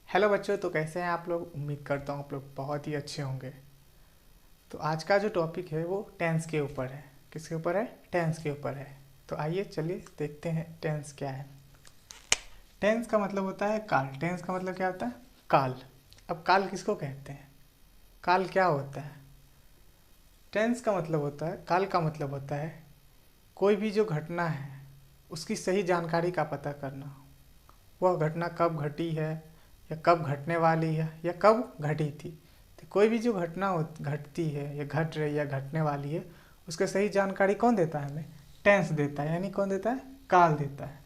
Hello बच्चों, तो कैसे हैं आप लोग। उम्मीद करता हूँ आप लोग बहुत ही अच्छे होंगे। तो आज का जो टॉपिक है वो टेंस के ऊपर है। किसके ऊपर है? टेंस के ऊपर है। तो आइए चलिए देखते हैं टेंस क्या है। टेंस का मतलब होता है काल। टेंस का मतलब क्या होता है? काल। अब काल किसको कहते हैं? काल क्या होता है? टेंस का मतलब होता है, काल का मतलब होता है कोई भी जो घटना है उसकी सही जानकारी का पता करना। वह घटना कब घटी है या कब घटने वाली है या कब घटी थी। तो कोई भी जो घटना घटती है या घट रही या घटने वाली है उसका सही जानकारी कौन देता है? हमें टेंस देता है। यानी कौन देता है? काल देता है।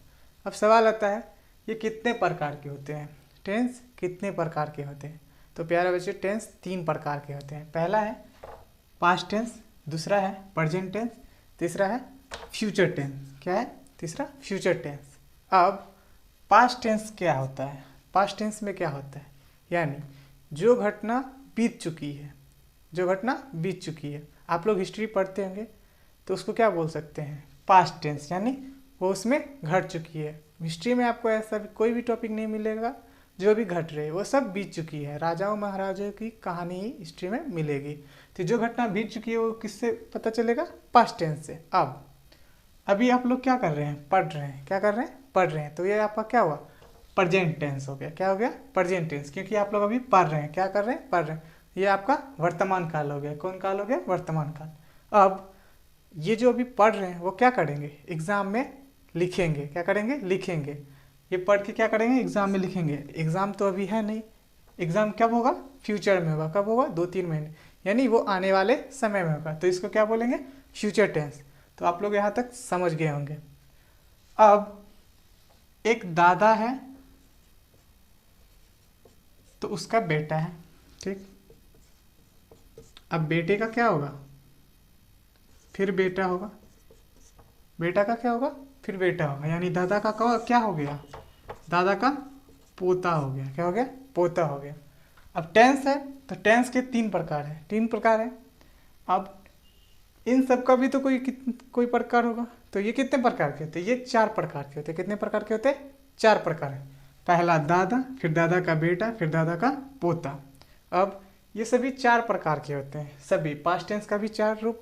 अब सवाल आता है ये कितने प्रकार के होते हैं? टेंस कितने प्रकार के होते हैं? तो प्यारे बच्चों, टेंस 3 प्रकार के होते हैं। पहला है पास्ट टेंस, दूसरा है प्रेजेंट टेंस, तीसरा है फ्यूचर टेंस। क्या है? तीसरा फ्यूचर टेंस। अब पास्ट टेंस क्या होता है? पास्ट टेंस में क्या होता है? यानी जो घटना बीत चुकी है, जो घटना बीत चुकी है। आप लोग हिस्ट्री पढ़ते होंगे तो उसको क्या बोल सकते हैं? Past tense. यानी वो उसमें घट चुकी है। हिस्ट्री में आपको ऐसा भी कोई भी टॉपिक नहीं मिलेगा जो भी घट रहे वो सब बीत चुकी है। राजाओं महाराजाओं की कहानी ही हिस्ट्री में मिलेगी। तो जो घटना बीत चुकी है वो किससे पता चलेगा? पास्ट टेंस से। अब अभी आप लोग क्या कर रहे हैं? पढ़ रहे हैं। क्या कर रहे हैं? पढ़ रहे हैं। तो ये आपका क्या हुआ? प्रेजेंट टेंस हो गया। क्या हो गया? Present tense. क्योंकि आप लोग अभी पढ़ रहे हैं। क्या कर रहे हैं? पढ़ रहे हैं। ये आपका वर्तमान काल हो गया। कौन काल हो गया? वर्तमान काल। अब ये जो अभी पढ़ रहे हैं वो क्या करेंगे? एग्जाम में लिखेंगे। क्या करेंगे? लिखेंगे। ये पढ़ के क्या करेंगे? एग्जाम में लिखेंगे। एग्जाम तो अभी है नहीं। एग्जाम कब होगा? फ्यूचर में होगा। कब होगा? 2-3 महीने, यानी वो आने वाले समय में होगा। तो इसको क्या बोलेंगे? Future tense. तो आप लोग यहाँ तक समझ गए होंगे। अब एक दादा है तो उसका बेटा है। ठीक। अब बेटे का क्या होगा? फिर बेटा होगा। बेटा का क्या होगा? फिर बेटा होगा। यानी दादा का क्या हो गया? दादा का पोता हो गया। क्या हो गया? पोता हो गया। अब टेंस है तो टेंस के 3 प्रकार है। 3 प्रकार है। अब इन सब का भी तो कोई प्रकार होगा। तो ये कितने प्रकार के होते हैं? ये 4 प्रकार के होते हैं। कितने प्रकार के होते हैं? 4 प्रकार है। पहला दादा, फिर दादा का बेटा, फिर दादा का पोता। अब ये सभी 4 प्रकार के होते हैं। सभी पास्ट टेंस का भी 4 रूप,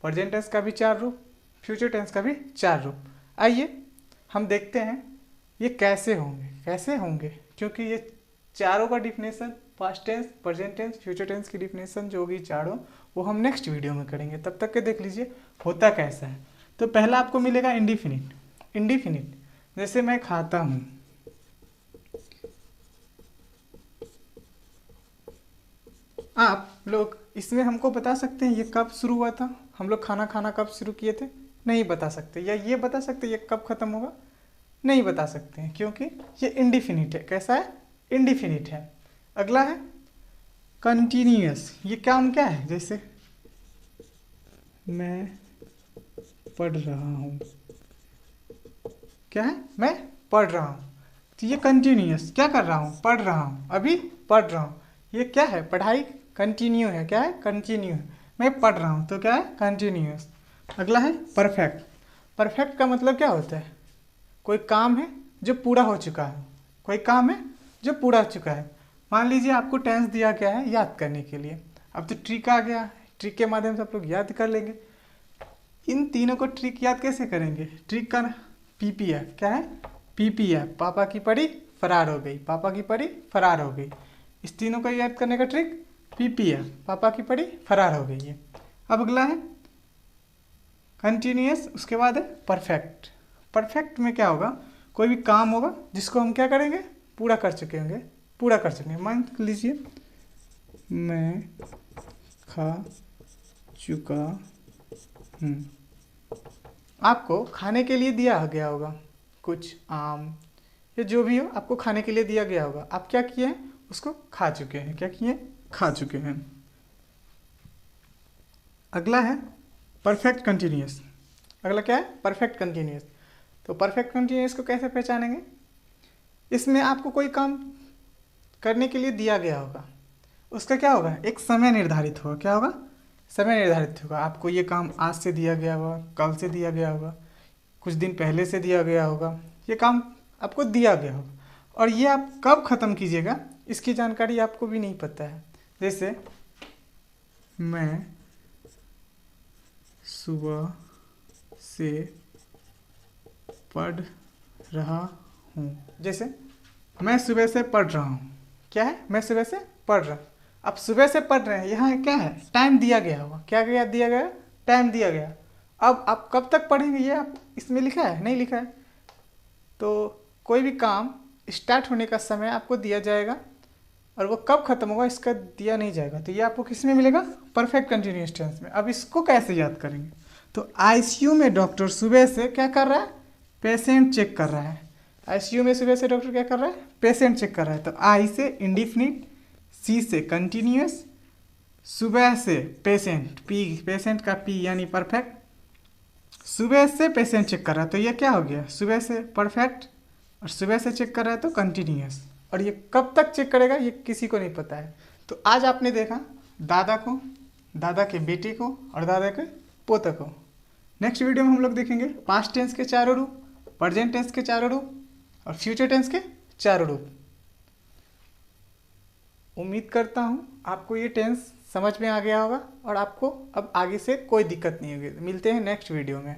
प्रेजेंट टेंस का भी 4 रूप, फ्यूचर टेंस का भी 4 रूप। आइए हम देखते हैं ये कैसे होंगे। कैसे होंगे? क्योंकि ये चारों का definition, past tense, present tense, future tense की डिफिनेशन जो होगी चारों, वो हम नेक्स्ट वीडियो में करेंगे। तब तक के देख लीजिए होता कैसा है। तो पहला आपको मिलेगा इंडिफिनिट। इंडिफिनिट जैसे मैं खाता हूँ। आप लोग इसमें हमको बता सकते हैं ये कब शुरू हुआ था? हम लोग खाना खाना कब शुरू किए थे? नहीं बता सकते। या ये बता सकते ये कब खत्म होगा? नहीं बता सकते हैं, क्योंकि ये इंडिफिनिट है। कैसा है? इंडिफिनिट है। अगला है कंटिन्यूअस। ये काम क्या है? जैसे मैं पढ़ रहा हूँ। क्या है? मैं पढ़ रहा हूँ। तो ये कंटिन्यूअस। क्या कर रहा हूँ? पढ़ रहा हूँ। अभी पढ़ रहा हूँ। ये क्या है? पढ़ाई कंटिन्यू है। क्या है? कंटिन्यू है। मैं पढ़ रहा हूँ तो क्या है? कंटिन्यूअस। अगला है परफेक्ट। परफेक्ट का मतलब क्या होता है? कोई काम है जो पूरा हो चुका है। कोई काम है जो पूरा हो चुका है। मान लीजिए आपको टेंस दिया गया है याद करने के लिए। अब तो ट्रिक आ गया। ट्रिक के माध्यम से आप लोग याद कर लेंगे। इन तीनों को ट्रिक याद कैसे करेंगे? ट्रिक का पीपीएफ। क्या है? पीपीएफ। पापा की परी फरार हो गई। पापा की परी फरार हो गई। इस तीनों को याद करने का ट्रिक पीपीएफ। पापा की परी फरार हो गई है। अब अगला है कंटिन्यूअस। उसके बाद है परफेक्ट। परफेक्ट में क्या होगा? कोई भी काम होगा जिसको हम क्या करेंगे? पूरा कर चुके होंगे। पूरा कर चुके हैं। मान लीजिए मैं खा चुका हूँ। आपको खाने के लिए दिया गया होगा कुछ आम या जो भी हो, आपको खाने के लिए दिया गया होगा। आप क्या किए हैं? उसको खा चुके हैं। क्या किए? खा चुके हैं। अगला है परफेक्ट कंटिन्यूअस। अगला क्या है? Perfect continuous. तो परफेक्ट कंटिन्यूअस को कैसे पहचानेंगे? इसमें आपको कोई काम करने के लिए दिया गया होगा। उसका क्या होगा? एक समय निर्धारित होगा। क्या होगा? समय निर्धारित होगा। आपको ये काम आज से दिया गया होगा, कल से दिया गया होगा, कुछ दिन पहले से दिया गया होगा। ये काम आपको दिया गया होगा और ये आप कब ख़त्म कीजिएगा? इसकी जानकारी आपको भी नहीं पता है। जैसे मैं सुबह से पढ़ रहा हूँ। जैसे मैं सुबह से पढ़ रहा हूँ, क्या है, मैं सुबह से पढ़ रहा हूँ। अब सुबह से पढ़ रहे हैं, यहाँ क्या है, टाइम दिया गया हुआ, क्या दिया गया, टाइम दिया गया। अब आप कब तक पढ़ेंगे ये आप इसमें लिखा है, नहीं लिखा है। तो कोई भी काम स्टार्ट होने का समय आपको दिया जाएगा और वो कब खत्म होगा इसका दिया नहीं जाएगा। तो ये आपको किस में मिलेगा, परफेक्ट कंटिन्यूअस टेंस में। अब इसको कैसे याद करेंगे, तो आईसीयू में डॉक्टर सुबह से क्या कर रहा है, पेशेंट चेक कर रहा है। आईसीयू में सुबह से डॉक्टर क्या कर रहा है, पेशेंट चेक कर रहा है। तो आई से इंडिफिनिट, सी से कंटिन्यूअस, सुबह से पेशेंट, पी पेशेंट का पी यानी परफेक्ट, सुबह से पेशेंट चेक कर रहा है तो ये क्या हो गया, सुबह से परफेक्ट, और सुबह से चेक कर रहा है तो कंटिन्यूअस। और ये कब तक चेक करेगा ये किसी को नहीं पता है। तो आज आपने देखा दादा को, दादा के बेटे को और दादा के पोते को। नेक्स्ट वीडियो में हम लोग देखेंगे पास्ट टेंस के चारों रूप, प्रेजेंट टेंस के चारों रूप और फ्यूचर टेंस के चारों रूप। उम्मीद करता हूँ आपको ये टेंस समझ में आ गया होगा और आपको अब आगे से कोई दिक्कत नहीं होगी। मिलते हैं नेक्स्ट वीडियो में।